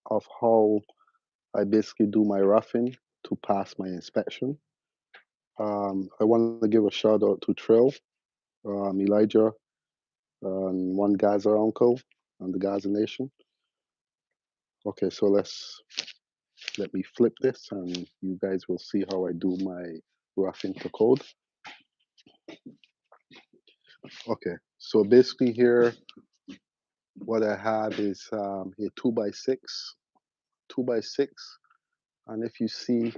of how I basically do my roughing to pass my inspection. I want to give a shout out to Trill, Elijah, and one Gaza uncle and the Gaza Nation. Okay, so let me flip this and you guys will see how I do my roughing to code. Okay, so basically here, what I have is a 2x6, 2x6, and if you see,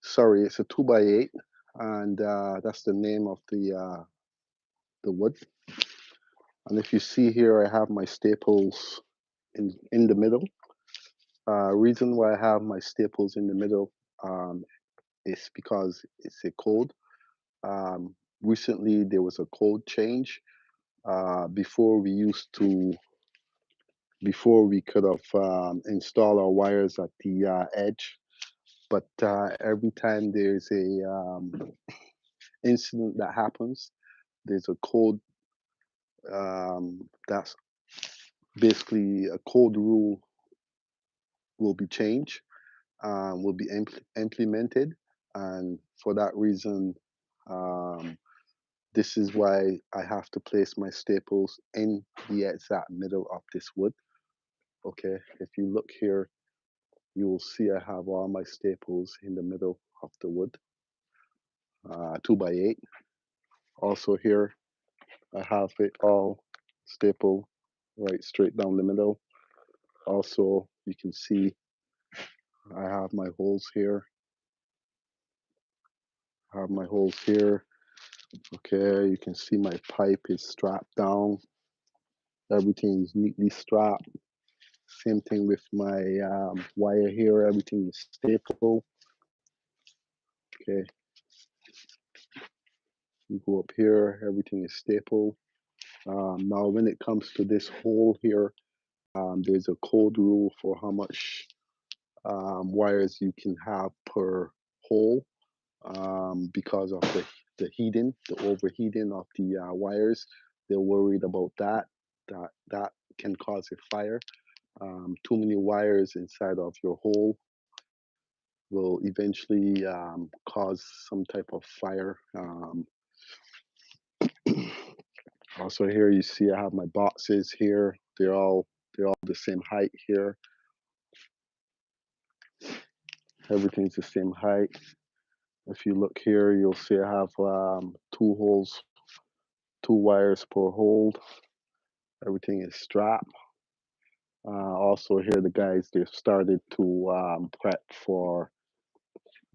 sorry, it's a 2x8, and that's the name of the wood. And if you see here, I have my staples in the middle. Reason why I have my staples in the middle is because it's a code. Recently, there was a code change. Before we used to, before we could have installed our wires at the edge, but every time there's a incident that happens, there's a code that's basically a code rule will be changed, will be implemented, and for that reason, um, this is why I have to place my staples in the exact middle of this wood. Okay, if you look here, you will see I have all my staples in the middle of the wood, 2x8. Also here, I have it all stapled right straight down the middle. Also, you can see I have my holes here. I have my holes here. Okay, you can see my pipe is strapped down. Everything is neatly strapped. Same thing with my wire here. Everything is stapled. Okay, you go up here. Everything is stapled. Now, when it comes to this hole here, there's a code rule for how much wires you can have per hole because of the heating, the overheating of the wires. They're worried about that. That can cause a fire. Too many wires inside of your hole will eventually cause some type of fire. Also here you see I have my boxes here. They're all the same height here. Everything's the same height. If you look here, you'll see I have two holes, two wires per hole. Everything is strapped. Also here, the guys, they've started to prep for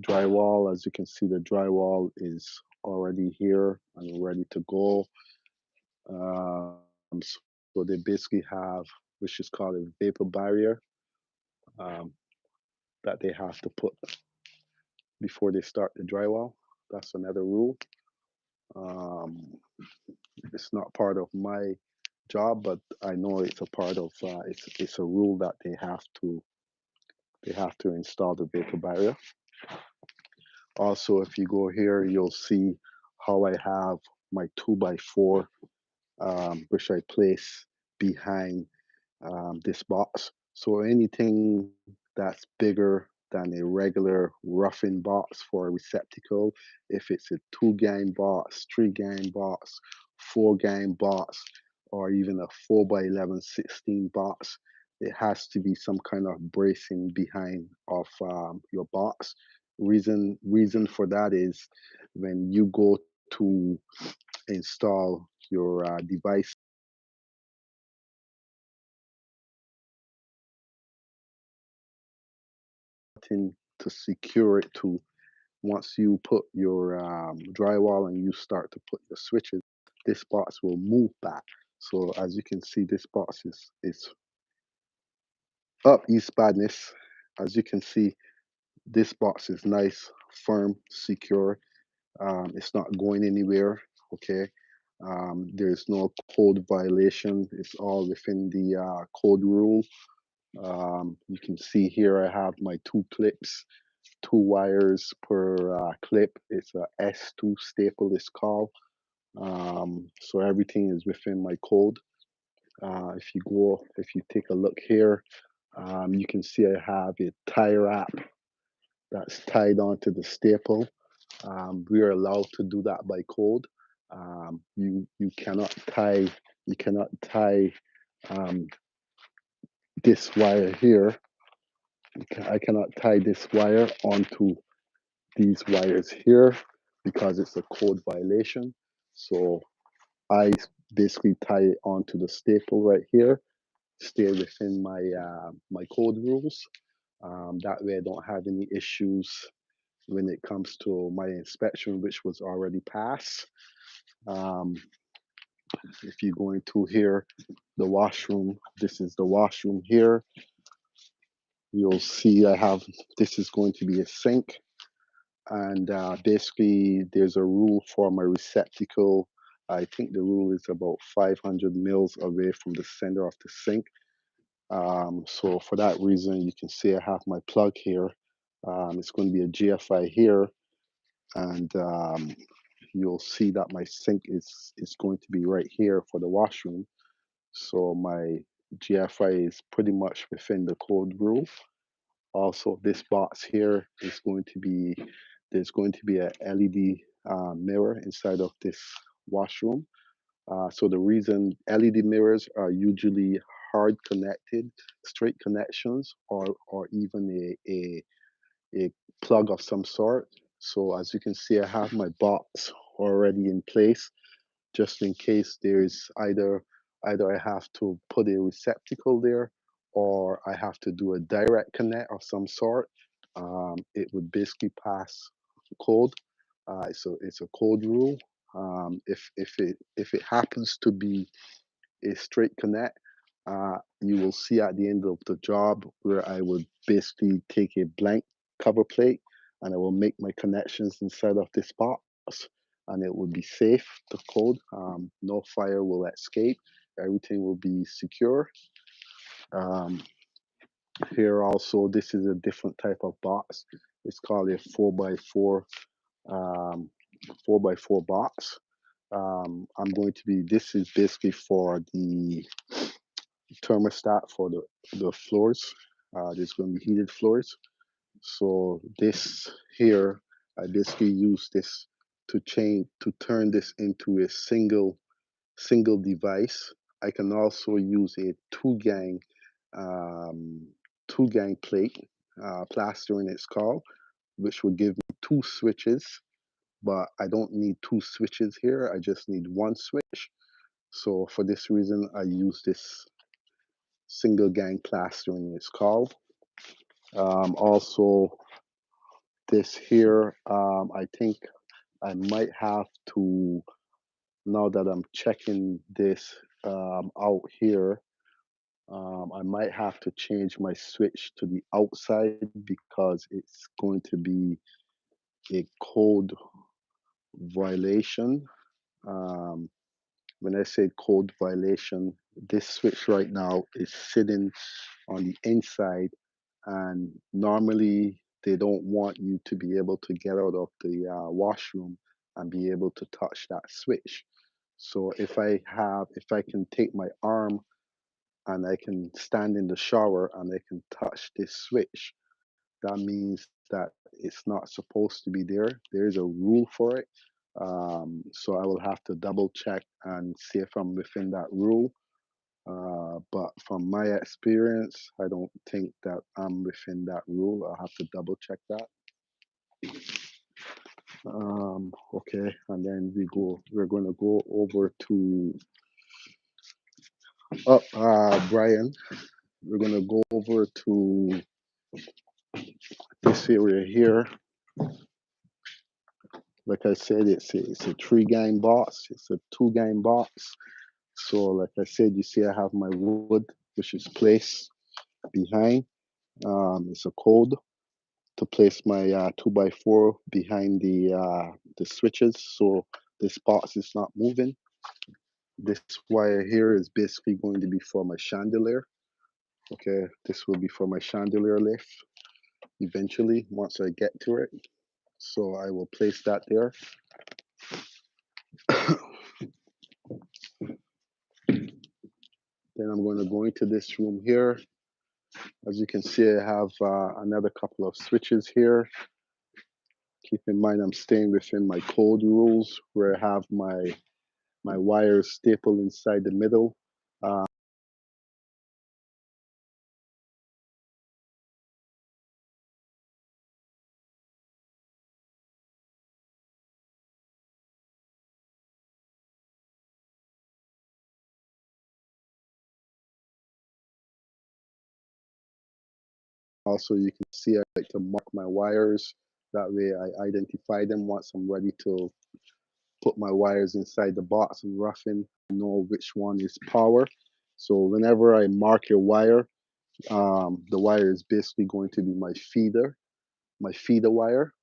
drywall. As you can see, the drywall is already here and ready to go. So they basically have, which is called a vapor barrier, um, that they have to put before they start the drywall. That's another rule. Um, it's not part of my job, but I know it's a part of it's a rule that they have to install the vapor barrier. Also, if you go here, you'll see how I have my 2x4, which I place behind this box. So anything that's bigger than a regular roughing box for a receptacle, if it's a 2 gang box, 3 gang box, 4 gang box, or even a 4x11 16 box, it has to be some kind of bracing behind of your box. Reason for that is when you go to install your device to secure it to once you put your drywall and you start to put your switches, this box will move back. So as you can see, this box is up East Badness. As you can see, this box is nice, firm, secure. It's not going anywhere. Okay. There's no code violation. It's all within the code rule. You can see here I have my 2 clips, 2 wires per clip. It's a S2 staple, it's called. So everything is within my code. If you take a look here, You can see I have a tie wrap that's tied onto the staple. We are allowed to do that by code. You cannot tie um, this wire here. I cannot tie this wire onto these wires here because it's a code violation. So I basically tie it onto the staple right here, stay within my code rules. That way I don't have any issues when it comes to my inspection, which was already passed. Um, if you go into here, the washroom, this is the washroom here. You'll see I have, this is going to be a sink. And basically there's a rule for my receptacle. I think the rule is about 500 mils away from the center of the sink. So for that reason, you can see I have my plug here. It's going to be a GFI here, and you'll see that my sink is going to be right here for the washroom. So my GFI is pretty much within the code rule. Also, this box here is going to be, there's going to be a LED mirror inside of this washroom. So the reason LED mirrors are usually hard connected, straight connections, or even a plug of some sort. So as you can see, I have my box already in place just in case there's either I have to put a receptacle there or I have to do a direct connect of some sort. It would basically pass code. It's a code rule. If it happens to be a straight connect, you will see at the end of the job where I would basically take a blank cover plate and I will make my connections inside of this box and it will be safe to code. No fire will escape. Everything will be secure. Um, Here also, this is a different type of box. It's called a 4x4 um, 4x4 box. I'm going to be, this is basically for the thermostat for the floors. There's going to be heated floors. So this here, I basically use this to turn this into a single device. I can also use a um, two gang plate, plastering it's called, which will give me two switches. But I don't need two switches here. I just need one switch. So for this reason, I use this single gang plastering it's called. Also, this here, I think I might have to, now that I'm checking this out here, I might have to change my switch to the outside because it's going to be a code violation. Um, when I say code violation, this switch right now is sitting on the inside, and normally they don't want you to be able to get out of the washroom and be able to touch that switch. So if I can take my arm and I can stand in the shower and I can touch this switch, that means that it's not supposed to be there. There is a rule for it. So I will have to double check and see if I'm within that rule. But from my experience, I don't think that I'm within that rule. I'll have to double check that. Okay, and then we're going to go over to, Brian, we're going to go over to this area here. Like I said, it's a three gang box. It's a two gang box. So like I said, you see I have my wood, which is placed behind. It's a code to place my 2x4 behind the switches, so this box is not moving. This wire here is basically going to be for my chandelier. Okay, this will be for my chandelier lift eventually once I get to it. So I will place that there. Then I'm going to go into this room here. As you can see, I have another couple of switches here. Keep in mind I'm staying within my code rules where I have my wires stapled inside the middle. Uh, Also, you can see I like to mark my wires. That way I identify them once I'm ready to put my wires inside the box and roughing, I know which one is power. So whenever I mark your wire, the wire is basically going to be my feeder wire.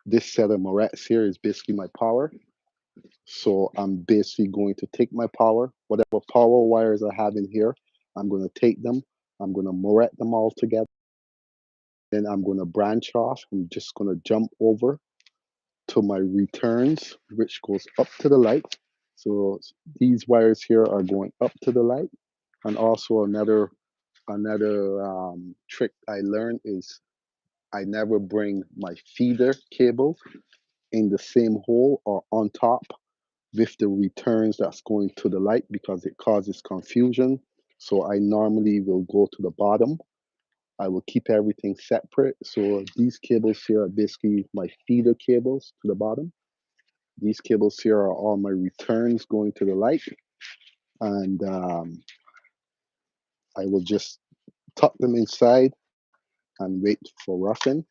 This set of Morets here is basically my power. So I'm basically going to take my power, whatever power wires I have in here, I'm going to take them, I'm going to moret them all together. Then I'm going to branch off. I'm just going to jump over to my returns, which goes up to the light. So these wires here are going up to the light. And also another trick I learned is I never bring my feeder cable in the same hole or on top with the returns that's going to the light because it causes confusion. So I normally will go to the bottom. I will keep everything separate. So these cables here are basically my feeder cables to the bottom. These cables here are all my returns going to the light. And I will just tuck them inside and wait for roughing.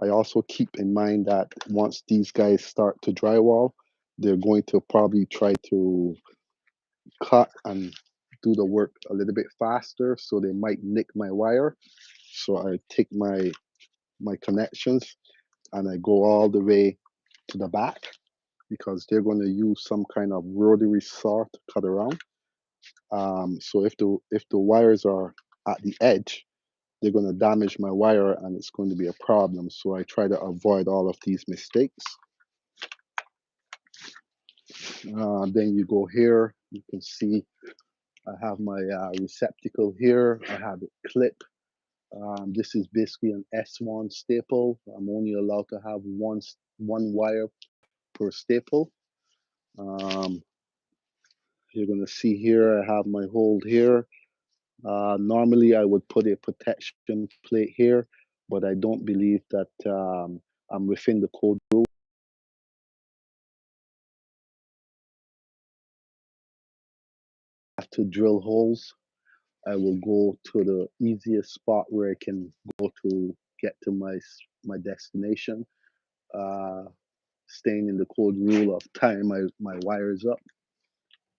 I also keep in mind that once these guys start to drywall, they're going to probably try to cut and do the work a little bit faster, so they might nick my wire. So I take my connections and I go all the way to the back because they're going to use some kind of rotary saw to cut around. So if the wires are at the edge, they're going to damage my wire and it's going to be a problem. So I try to avoid all of these mistakes. Then you go here, you can see I have my receptacle here. I have it clipped. This is basically an S1 staple. I'm only allowed to have one wire per staple. Um, you're gonna see here, I have my hold here. Normally I would put a protection plate here, but I don't believe that I'm within the code rule. I have to drill holes. I will go to the easiest spot where I can go to get to my destination. Uh, Staying in the code rule of tying my wires up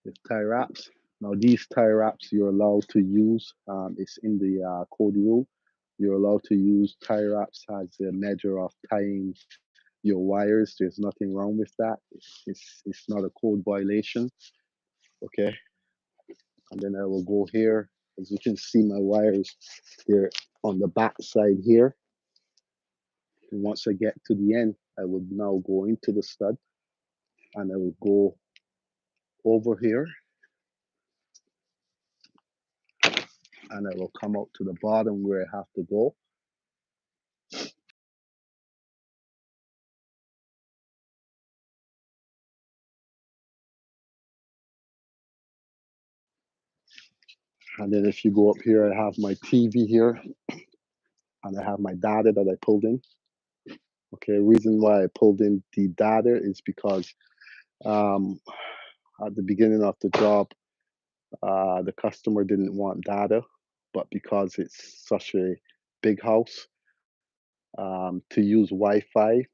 with tie wraps. Now these tie wraps you're allowed to use. It's in the code rule. You're allowed to use tie wraps as a measure of tying your wires. There's nothing wrong with that. It's not a code violation. Okay. And then I will go here. As you can see, my wires, they're on the back side here. And once I get to the end, I will now go into the stud and I will go over here and I will come out to the bottom where I have to go. And then if you go up here, I have my TV here and I have my data that I pulled in. Okay, reason why I pulled in the data is because um, at the beginning of the job, the customer didn't want data, but because it's such a big house, to use Wi-Fi,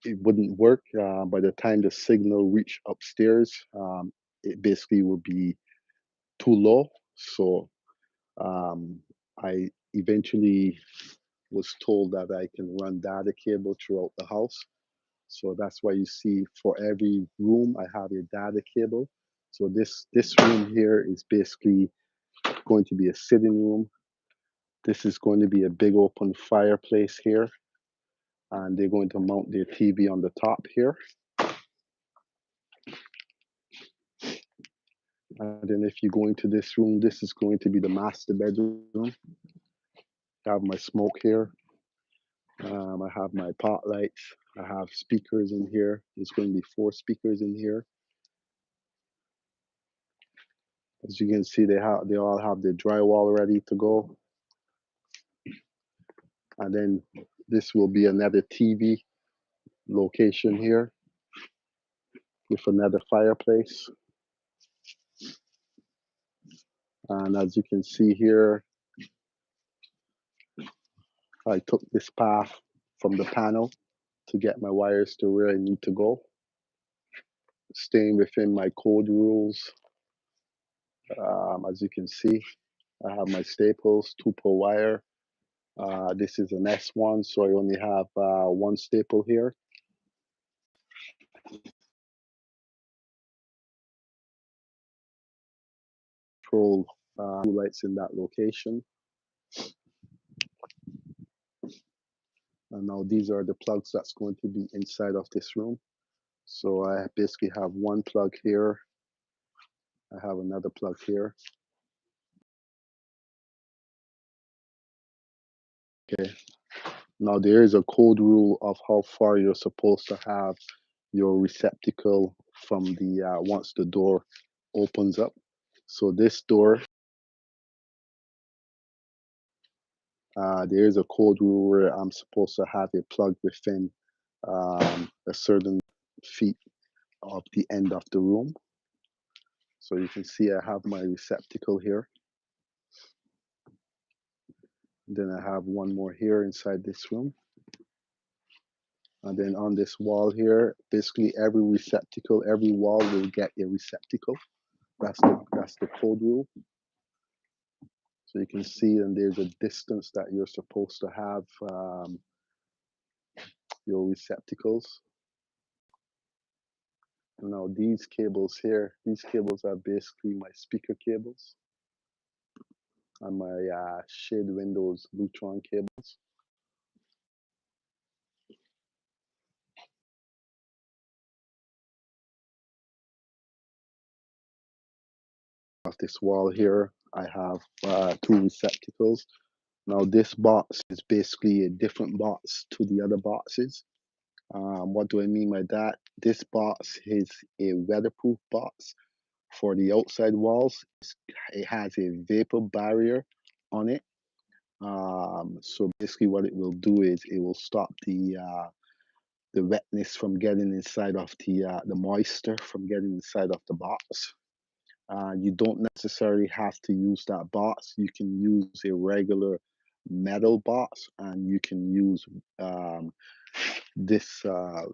it wouldn't work. By the time the signal reached upstairs, it basically would be too low. So um, I eventually was told that I can run data cable throughout the house. So that's why you see for every room I have a data cable. So this room here is basically going to be a sitting room. This is going to be a big open fireplace here, and they're going to mount their TV on the top here. And then if you go into this room, this is going to be the master bedroom. I have my smoke here. I have my pot lights. I have speakers in here. There's going to be 4 speakers in here. As you can see, they all have their drywall ready to go. And then this will be another TV location here with another fireplace. And as you can see here, I took this path from the panel to get my wires to where I need to go, staying within my code rules. As you can see, I have my staples, 2 per wire. This is an S1, so I only have 1 staple here. Control 2 lights in that location. And now these are the plugs that's going to be inside of this room. So I basically have 1 plug here. I have another plug here. Okay. Now there is a code rule of how far you're supposed to have your receptacle from the once the door opens up. So this door, there is a code rule where I'm supposed to have it plugged within a certain feet of the end of the room. So you can see I have my receptacle here. Then I have 1 more here inside this room. And then on this wall here, basically every receptacle, every wall will get a receptacle. That's the code rule. So you can see, and there's a distance that you're supposed to have your receptacles. Now these cables here, these cables are basically my speaker cables and my shade windows Lutron cables. Off this wall here, I have 2 receptacles. Now this box is basically a different box to the other boxes. What do I mean by that? This box is a weatherproof box for the outside walls. It has a vapor barrier on it. So basically what it will do is it will stop the wetness from getting inside of the moisture from getting inside of the box. You don't necessarily have to use that box. You can use a regular metal box, and you can use this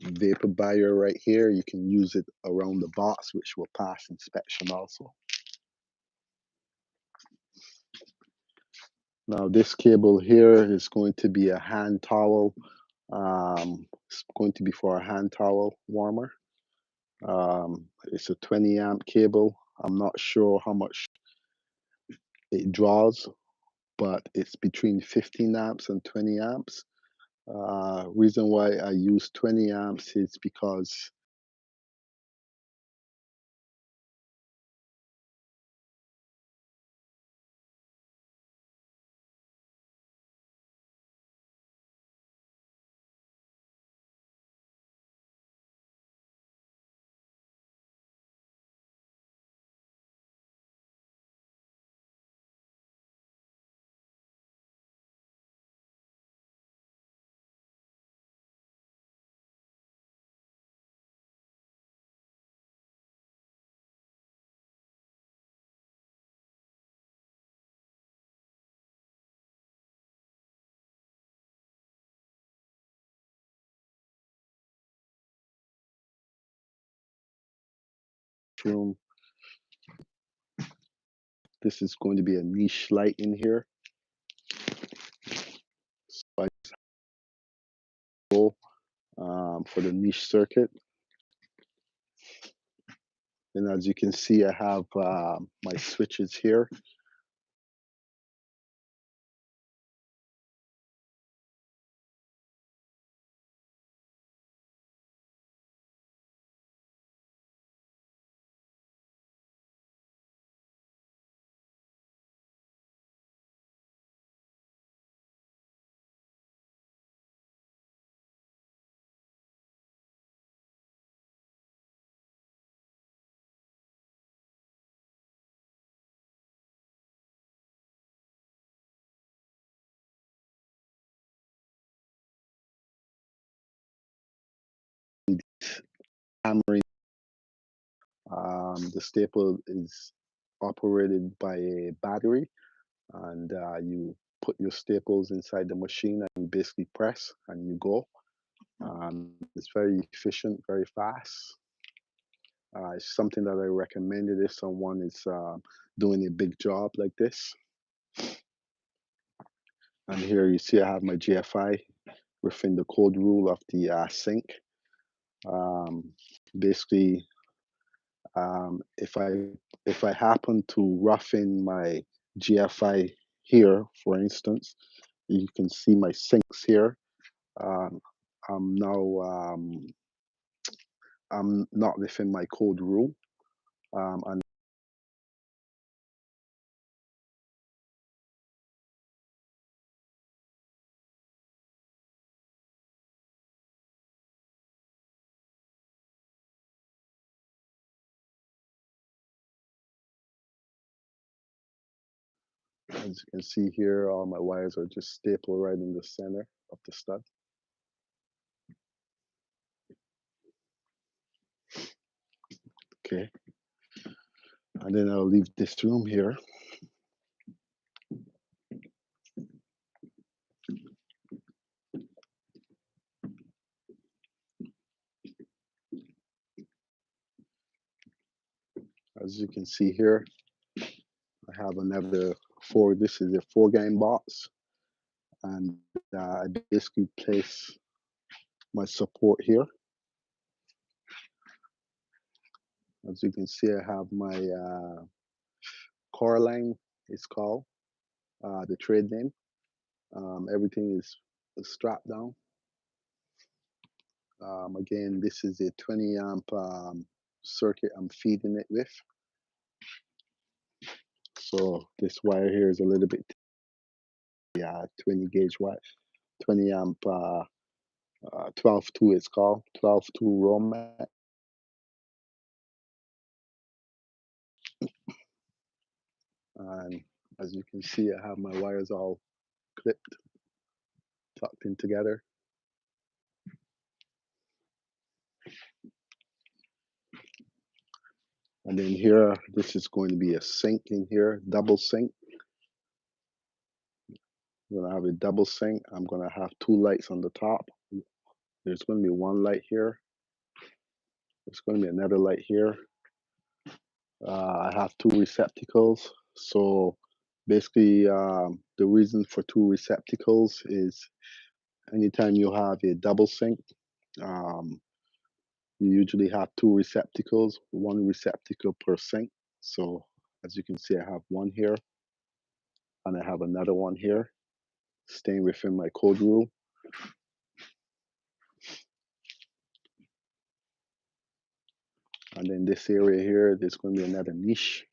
vapor barrier right here. You can use it around the box, which will pass inspection also. Now this cable here is going to be a hand towel. It's going to be for a hand towel warmer. It's a 20 amp cable. I'm not sure how much it draws, but it's between 15 amps and 20 amps. Reason why I use 20 amps is because this is going to be a niche light in here. So I go for the niche circuit. And as you can see, I have my switches here. hammering. The staple is operated by a battery, and you put your staples inside the machine and you basically press and you go. It's very efficient, very fast. It's something that I recommended if someone is doing a big job like this. And here you see I have my GFI within the code rule of the sink. Um, Basically, if I happen to roughen my GFI here, for instance, you can see my sinks here. Um, I'm now I'm not within my code rule, and as you can see here, all my wires are just stapled right in the center of the stud. Okay, and then I'll leave this room here. As you can see here, I have another four. This is a 4-gang box, and I basically place my support here. As you can see, I have my core line. It's called the trade name. Everything is strapped down. Again, this is a 20 amp circuit I'm feeding it with. So this wire here is a little bit 20 gauge wire, 20 amp 12-2 it's called, 12-2 Romat. And as you can see, I have my wires all clipped, tucked in together. And then here, this is going to be a sink in here, double sink. I'm gonna have a double sink. I'm gonna have 2 lights on the top. There's gonna be 1 light here. There's gonna be another light here. I have 2 receptacles. So basically, the reason for 2 receptacles is anytime you have a double sink, um, you usually have 2 receptacles, 1 receptacle per sink. So as you can see, I have 1 here and I have another one here, staying within my code rule. And then this area here, there's going to be another niche.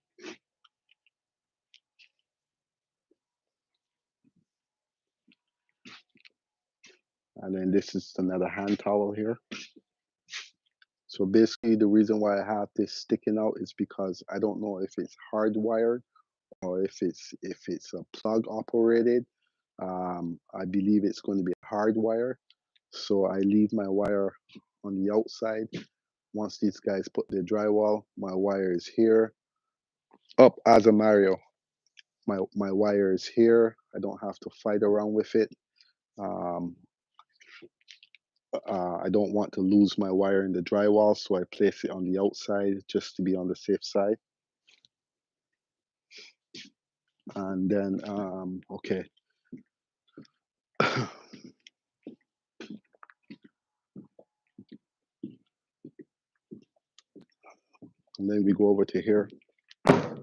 And then this is another hand towel here. So basically the reason why I have this sticking out is because I don't know if it's hardwired or if it's a plug operated. I believe it's going to be hardwired. So I leave my wire on the outside. Once these guys put their drywall, my wire is here. Up as a Mario. My wire is here. I don't have to fight around with it. Um, I don't want to lose my wire in the drywall, so I place it on the outside just to be on the safe side. And then, okay. And then we go over to here. As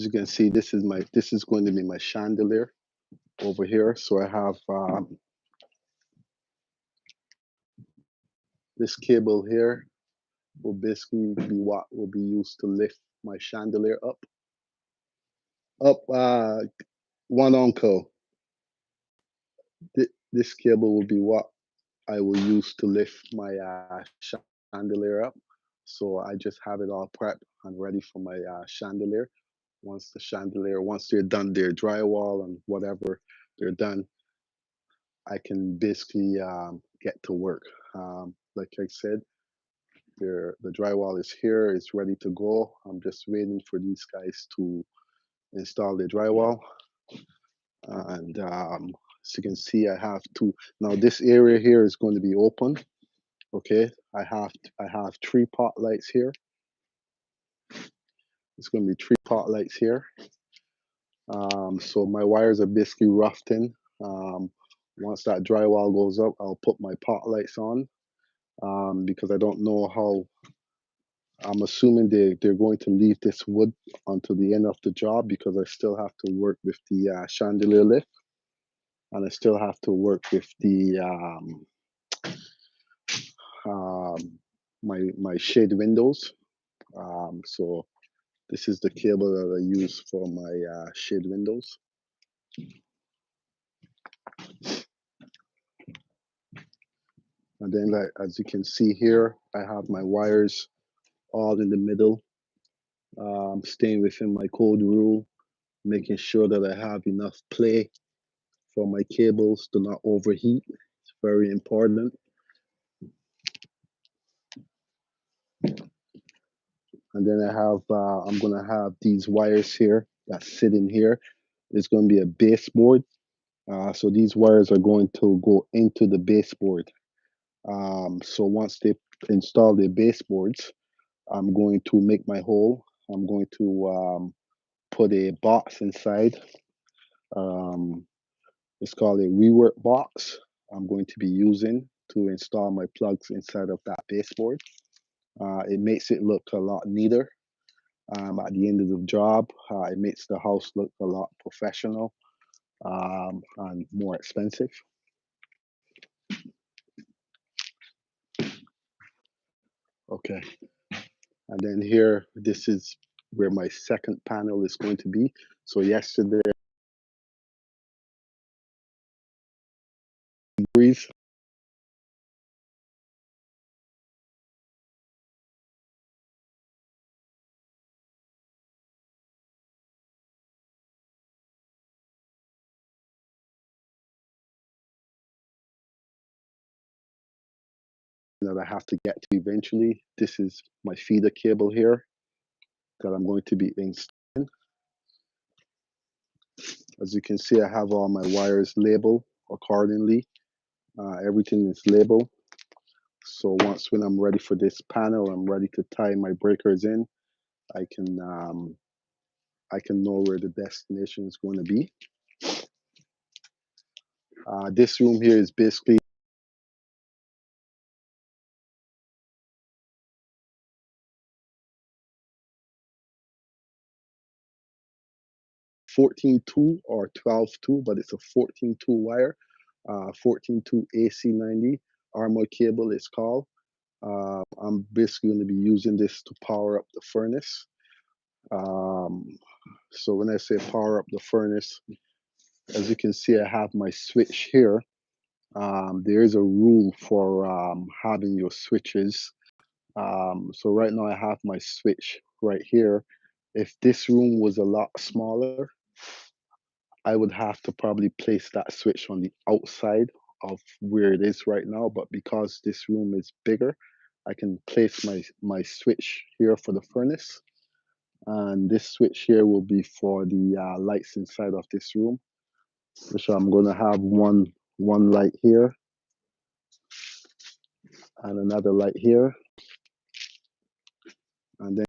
you can see, this is going to be my chandelier over here. So I have this cable here will basically be what will be used to lift my chandelier up. One uncle. This cable will be what I will use to lift my chandelier up. So I just have it all prepped and ready for my chandelier. Once they're done their drywall and whatever they're done, I can basically get to work. Like I said, the drywall is here, it's ready to go. I'm just waiting for these guys to install the drywall. And as you can see, I have two. Now this area here is going to be open. Okay, I have three pot lights here. It's going to be three pot lights here. So my wires are basically roughed in. Once that drywall goes up, I'll put my pot lights on, because I don't know how. I'm assuming they're going to leave this wood until the end of the job, because I still have to work with the chandelier lift, and I still have to work with the my shade windows. So this is the cable that I use for my shade windows. And then, like, as you can see here, I have my wires all in the middle, staying within my code rule, making sure that I have enough play for my cables to not overheat. It's very important. And then I'm gonna have these wires here that sit in here. It's gonna be a baseboard. So these wires are going to go into the baseboard. So once they install the baseboards, I'm going to make my hole. I'm going to put a box inside. Um, it's called a rework box. I'm going to be using to install my plugs inside of that baseboard. It makes it look a lot neater at the end of the job. It makes the house look a lot professional and more expensive. Okay, and then here, this is where my second panel is going to be. So yesterday, breathe. That I have to get to eventually. This is my feeder cable here that I'm going to be installing. As you can see, I have all my wires labeled accordingly. Everything is labeled. So when I'm ready for this panel, I'm ready to tie my breakers in. I can I can know where the destination is going to be. This room here is basically 14-2 or 12-2, but it's a 14-2 wire, 14-2 AC90 armor cable it's called. I'm basically going to be using this to power up the furnace. So when I say power up the furnace, as you can see, I have my switch here. There is a rule for having your switches. So right now I have my switch right here. If this room was a lot smaller, I would have to probably place that switch on the outside of where it is right now. But because this room is bigger, I can place my switch here for the furnace. And this switch here will be for the lights inside of this room. So I'm going to have one light here and another light here. And then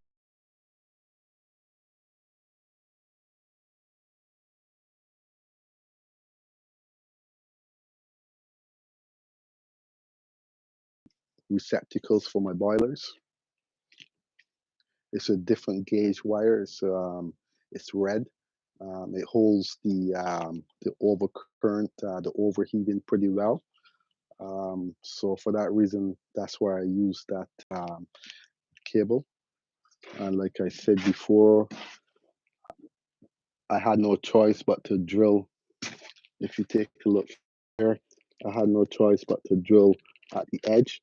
receptacles for my boilers. It's a different gauge wire. It's red. It holds the overcurrent, the overheating pretty well. So for that reason, that's why I use that cable. And like I said before, I had no choice but to drill. If you take a look here, I had no choice but to drill at the edge,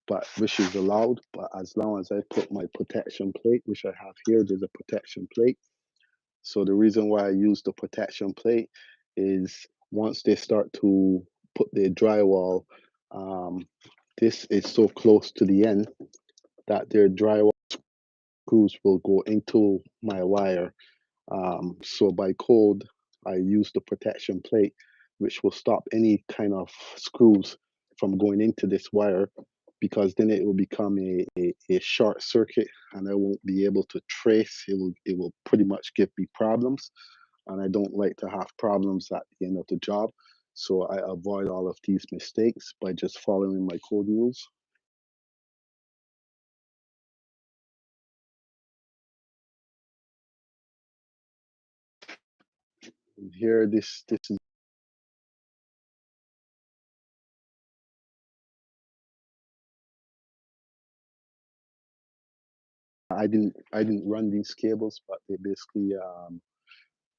but which is allowed. But as long as I put my protection plate, which I have here, there's a protection plate. So the reason why I use the protection plate is once they start to put their drywall, um, this is so close to the end that their drywall screws will go into my wire. So by code, I use the protection plate, which will stop any kind of screws from going into this wire, because then it will become a short circuit and I won't be able to trace. It will pretty much give me problems, and I don't like to have problems at the end of the job. So I avoid all of these mistakes by just following my code rules. And here, this is, I didn't run these cables, but they basically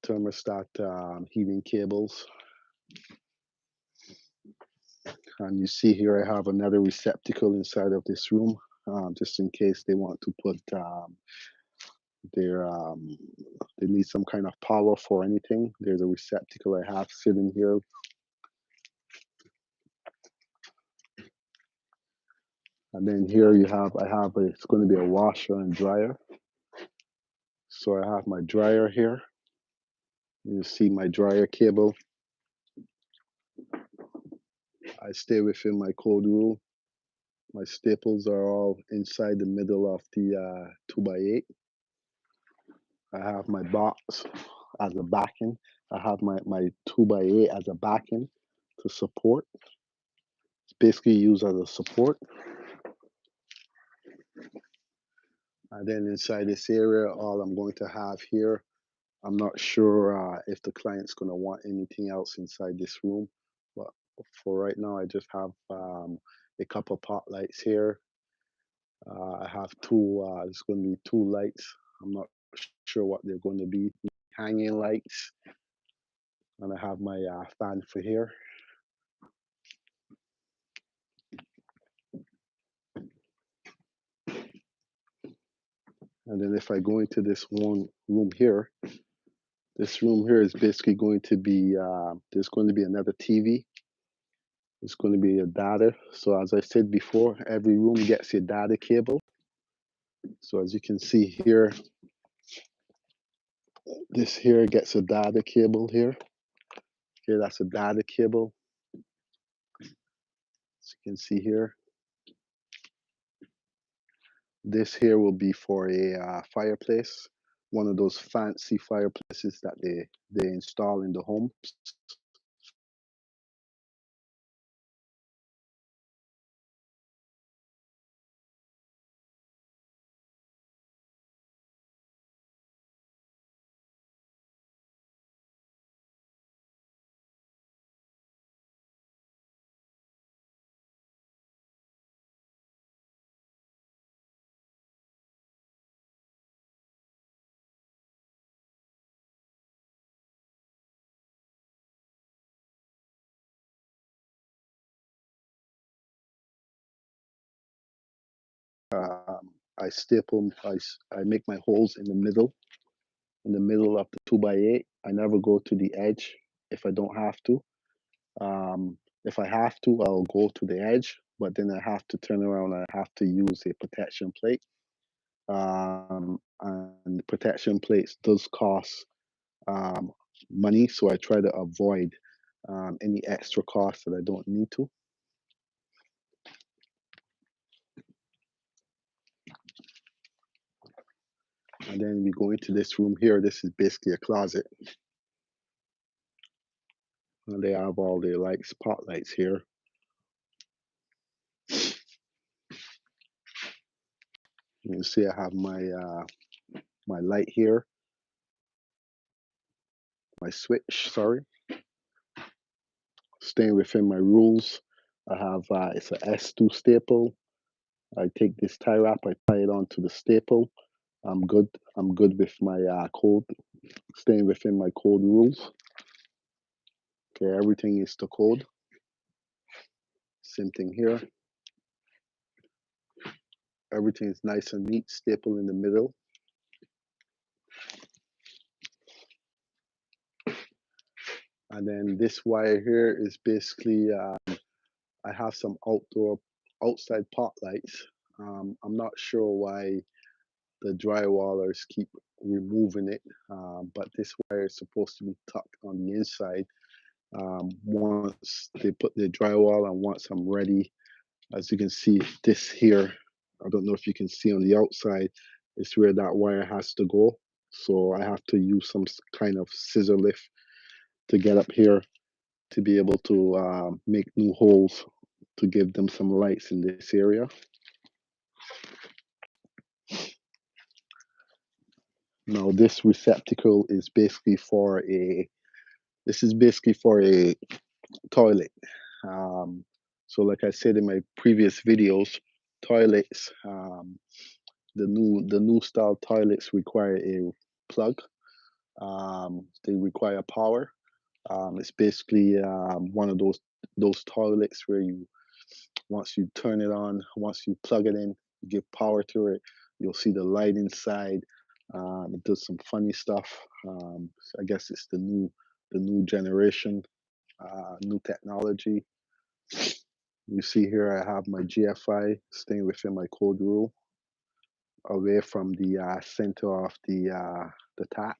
thermostat heating cables. And you see here I have another receptacle inside of this room, just in case they want to put their they need some kind of power for anything. There's a receptacle I have sitting here. And then here it's going to be a washer and dryer. So I have my dryer here. You see my dryer cable. I stay within my code rule. My staples are all inside the middle of the 2x8. I have my box as a backing. I have my 2x8 as a backing to support. It's basically used as a support. And then inside this area, all I'm going to have here, I'm not sure if the client's going to want anything else inside this room, but for right now, I just have a couple pot lights here. I have there's going to be two lights. I'm not sure what they're going to be. Hanging lights. And I have my fan for here. And then if I go into this one room here, this room here is basically going to be, there's going to be another TV. It's going to be a data. So as I said before, every room gets a data cable. So as you can see here, this here gets a data cable here. Here, that's a data cable. As you can see here. This here will be for a fireplace, one of those fancy fireplaces that they install in the homes. I staple, I make my holes in the middle of the 2x8. I never go to the edge if I don't have to. If I have to, I'll go to the edge, but then I have to turn around and I have to use a protection plate. And protection plates does cost um, money, so I try to avoid any extra costs that I don't need to. And then we go into this room here. This is basically a closet. And they have all their like spotlights here. You can see I have my light here, my switch, sorry. Staying within my rules. I have it's a S2 staple. I take this tie wrap, I tie it onto the staple. I'm good. I'm good with my code, staying within my code rules. Okay, everything is to code. Same thing here. Everything is nice and neat, staple in the middle. And then this wire here is basically, I have some outside pot lights. I'm not sure why the drywallers keep removing it, but this wire is supposed to be tucked on the inside. Once they put the drywall and once I'm ready, as you can see, this here, I don't know if you can see on the outside, is where that wire has to go. So I have to use some kind of scissor lift to get up here to be able to make new holes to give them some lights in this area. Now this receptacle is basically for a toilet. So like I said in my previous videos, toilets, the new style toilets require a plug. They require power. It's basically one of those toilets where you once you turn it on, once you plug it in, you give power to it, you'll see the light inside. It does some funny stuff. I guess it's the new generation, new technology. You see here, I have my GFI staying within my code rule, away from the center of the tap,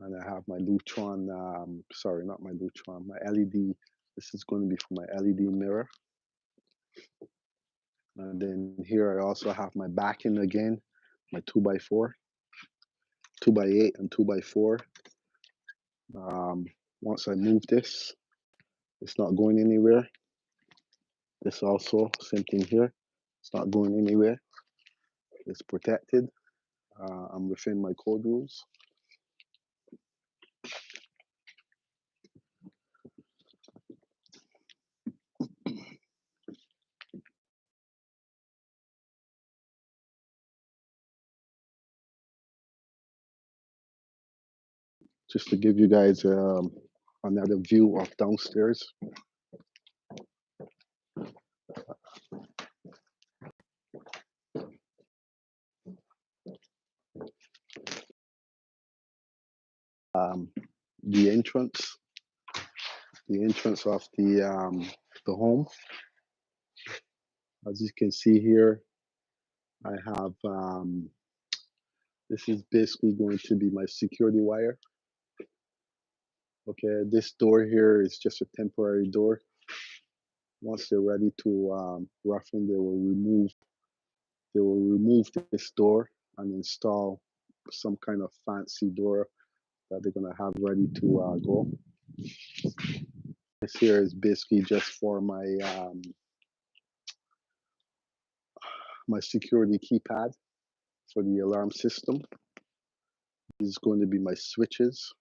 and I have my Lutron. Sorry, not my Lutron. My LED. This is going to be for my LED mirror. And then here I also have my backing again, my 2x4, 2x8, and 2x4. Once I move this, it's not going anywhere. This also, same thing here. It's not going anywhere. It's protected. I'm within my code rules. Just to give you guys another view of downstairs. Um, the entrance, of the home. As you can see here, I have this is basically going to be my security wire. Okay, this door here is just a temporary door. Once they're ready to rough in, they will remove this door and install some kind of fancy door that they're gonna have ready to go. This here is basically just for my security keypad for the alarm system. This is going to be my switches.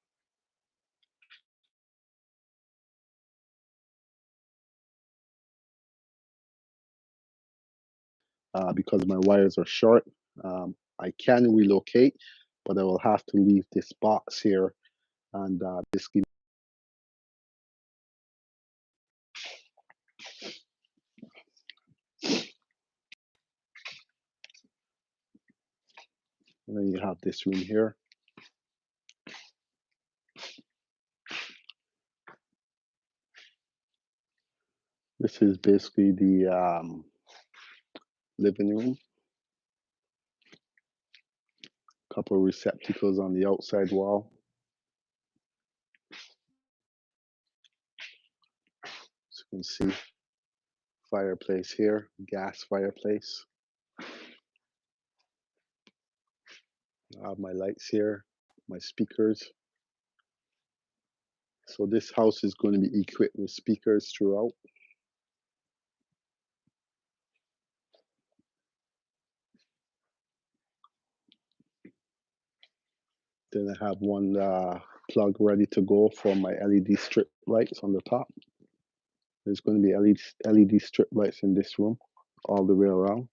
Because my wires are short, I can relocate, but I will have to leave this box here and basically. And then you have this room here. This is basically the living room. Couple of receptacles on the outside wall. As you can see, fireplace here, gas fireplace. I have my lights here, my speakers. So this house is going to be equipped with speakers throughout. Then I have one plug ready to go for my LED strip lights on the top. There's going to be LED strip lights in this room all the way around.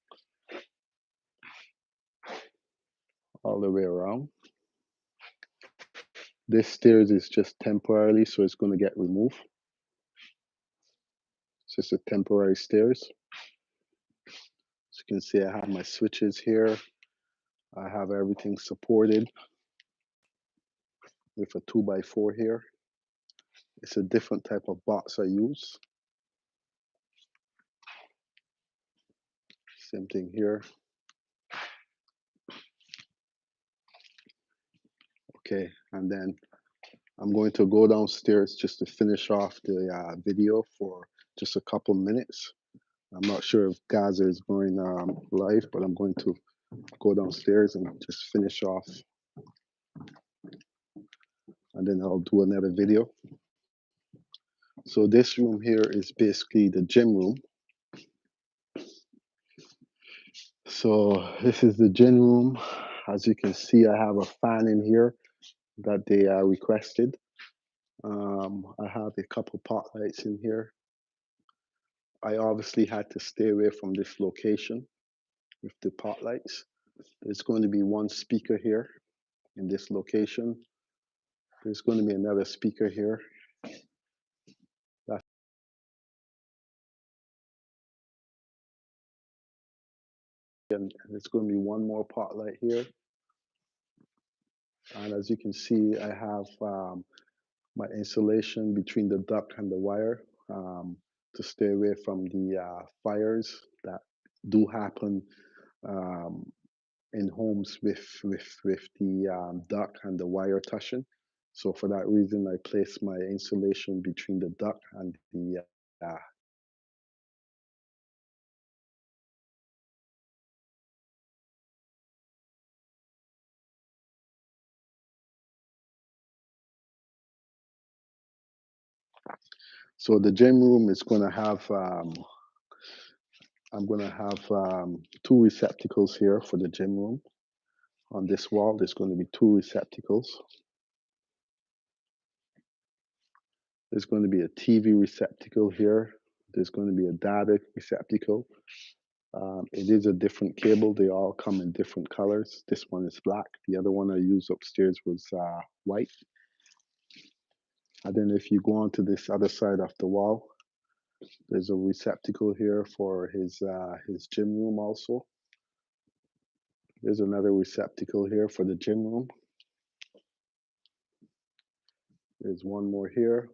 All the way around. This stairs is just temporarily, so it's going to get removed. It's just a temporary stairs. As you can see, I have my switches here. I have everything supported with a 2x4 here. It's a different type of box I use. Same thing here. Okay, and then I'm going to go downstairs just to finish off the video for just a couple minutes. I'm not sure if Gaza is going live, but I'm going to go downstairs and just finish off, and then I'll do another video. So this room here is basically the gym room. So this is the gym room. As you can see, I have a fan in here that they requested. I have a couple pot lights in here. I obviously had to stay away from this location with the pot lights. There's going to be one speaker here in this location. There's going to be another speaker here. And there's going to be one more pot light here. And as you can see, I have my insulation between the duct and the wire to stay away from the fires that do happen in homes with the duct and the wire touching. So for that reason, I place my insulation between the duct and the so the gym room is going to have I'm going to have two receptacles here for the gym room. On this wall, there's going to be two receptacles. There's going to be a TV receptacle here. There's going to be a data receptacle. It is a different cable. They all come in different colors. This one is black. The other one I used upstairs was white. And then if you go on to this other side of the wall, there's a receptacle here for his gym room also. There's another receptacle here for the gym room. There's one more here.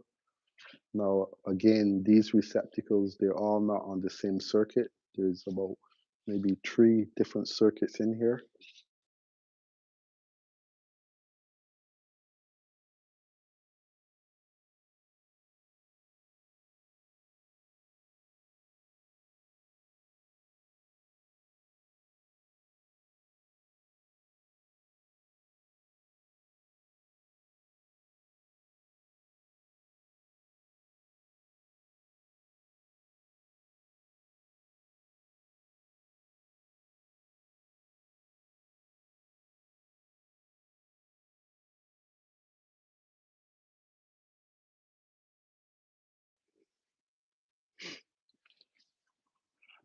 Now, again, these receptacles, they're all not on the same circuit. There's about maybe 3 different circuits in here.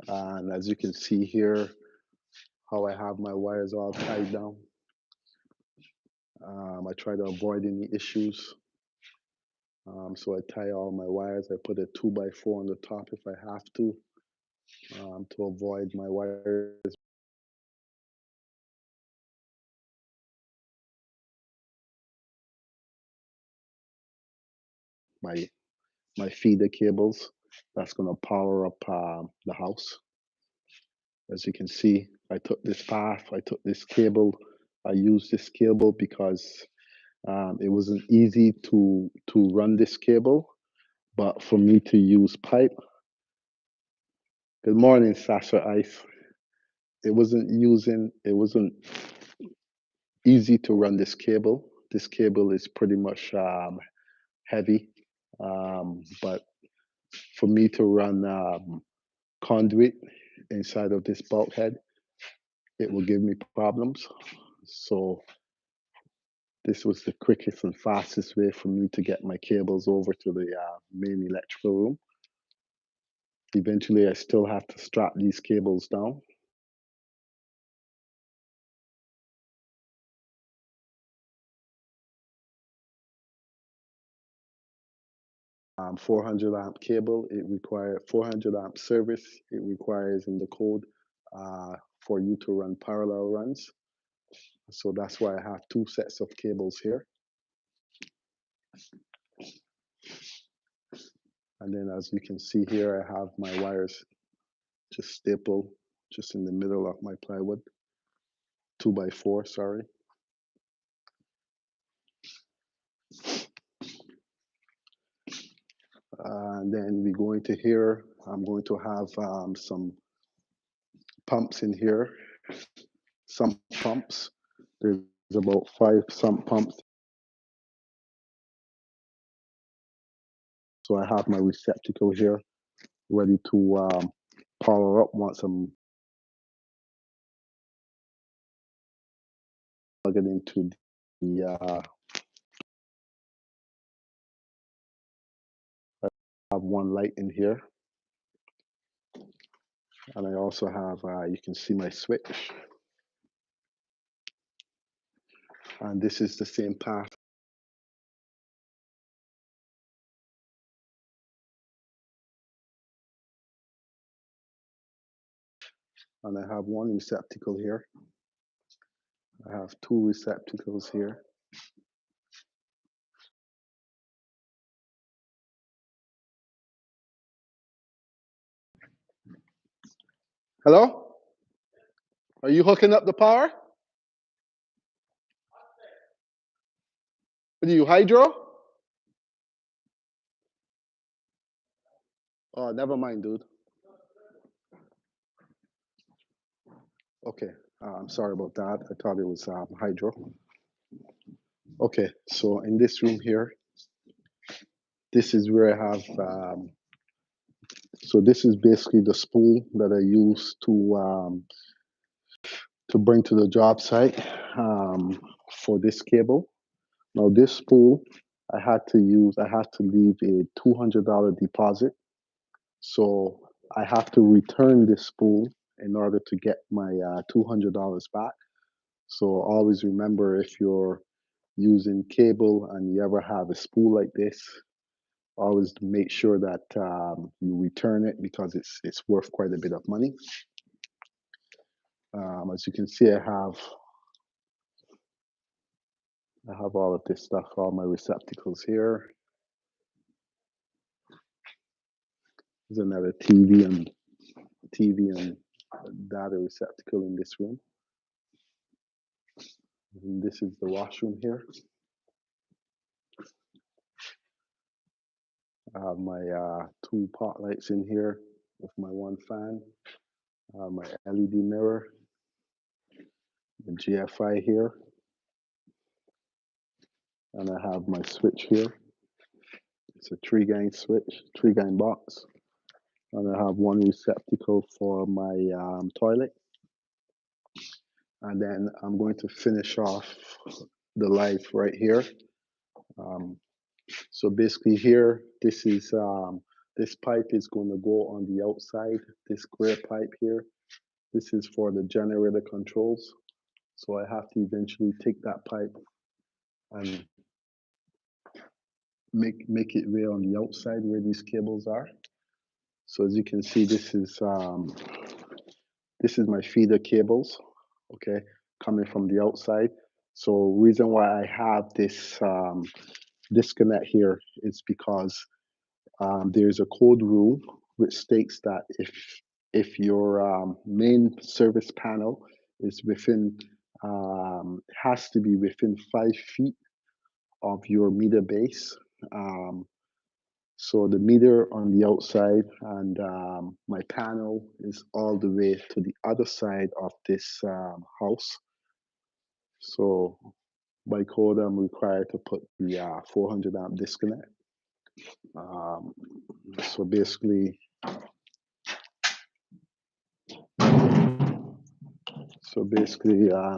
And as you can see here, how I have my wires all tied down. I try to avoid any issues. So I tie all my wires. I put a 2x4 on the top if I have to avoid my wires. My feeder cables. That's going to power up the house. As you can see, I took this path. I took this cable. I used this cable because it wasn't easy to run this cable, but for me to use pipe. Good morning, Sasha Ice. It wasn't easy to run this cable. This cable is pretty much heavy, but for me to run conduit inside of this bulkhead, it will give me problems. So this was the quickest and fastest way for me to get my cables over to the main electrical room. Eventually, I still have to strap these cables down. 400 amp cable. It requires 400 amp service. It requires in the code for you to run parallel runs. So that's why I have 2 sets of cables here. And then as you can see here, I have my wires just just in the middle of my plywood, 2x4, sorry. And then we go into here. I'm going to have some pumps in here, sump pumps. There's about 5 sump pumps. So I have my receptacle here ready to power up once I'm plugging into the I have one light in here, and I also have you can see my switch, and this is the same path. And I have one receptacle here. I have 2 receptacles here. Hello? Are you hooking up the power? What are you, hydro? Oh, never mind, dude. Okay, I'm sorry about that. I thought it was hydro. Okay, so in this room here, this is where I have, so this is basically the spool that I use to bring to the job site for this cable. Now this spool, I had to leave a $200 deposit. So I have to return this spool in order to get my $200 back. So always remember, if you're using cable and you ever have a spool like this, always make sure that you return it, because it's worth quite a bit of money. As you can see, I have all of this stuff, all my receptacles here. There's another TV and data receptacle in this room. And this is the washroom here. I have my 2 pot lights in here with my 1 fan, my LED mirror, the GFI here, and I have my switch here. It's a 3-gang switch, 3-gang box, and I have 1 receptacle for my toilet. And then I'm going to finish off the light right here. So basically here, this is this pipe is going to go on the outside, this gray pipe here. This is for the generator controls. So I have to eventually take that pipe and make it way on the outside where these cables are. So as you can see, this is my feeder cables, okay, coming from the outside. So reason why I have this disconnect here is because there's a code rule which states that if your main service panel is within has to be within 5 feet of your meter base. So the meter on the outside, and my panel is all the way to the other side of this house. So by code, I'm required to put the 400 amp disconnect. So basically,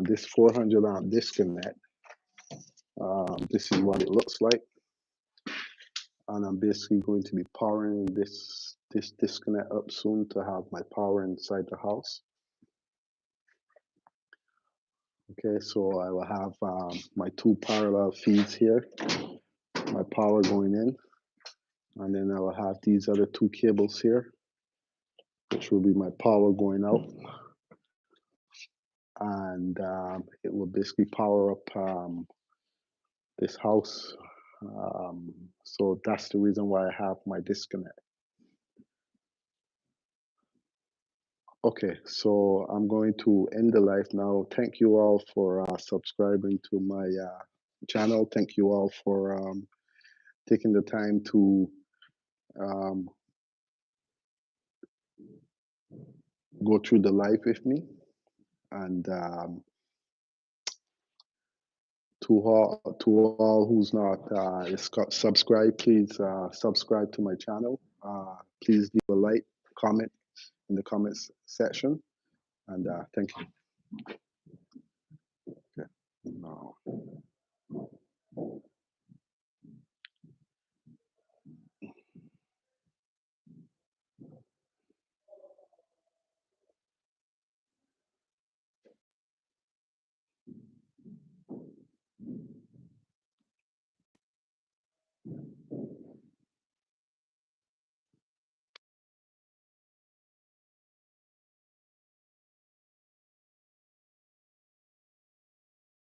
this 400 amp disconnect, this is what it looks like. And I'm basically going to be powering this disconnect up soon to have my power inside the house. Okay, so I will have my 2 parallel feeds here, my power going in, and then I will have these other 2 cables here, which will be my power going out. And it will basically power up this house. So that's the reason why I have my disconnect. Okay, so I'm going to end the live now. Thank you all for subscribing to my channel. Thank you all for taking the time to um, go through the live with me. And to all who's not subscribed, please subscribe to my channel. Please leave a like, comment in the comments section, and thank you.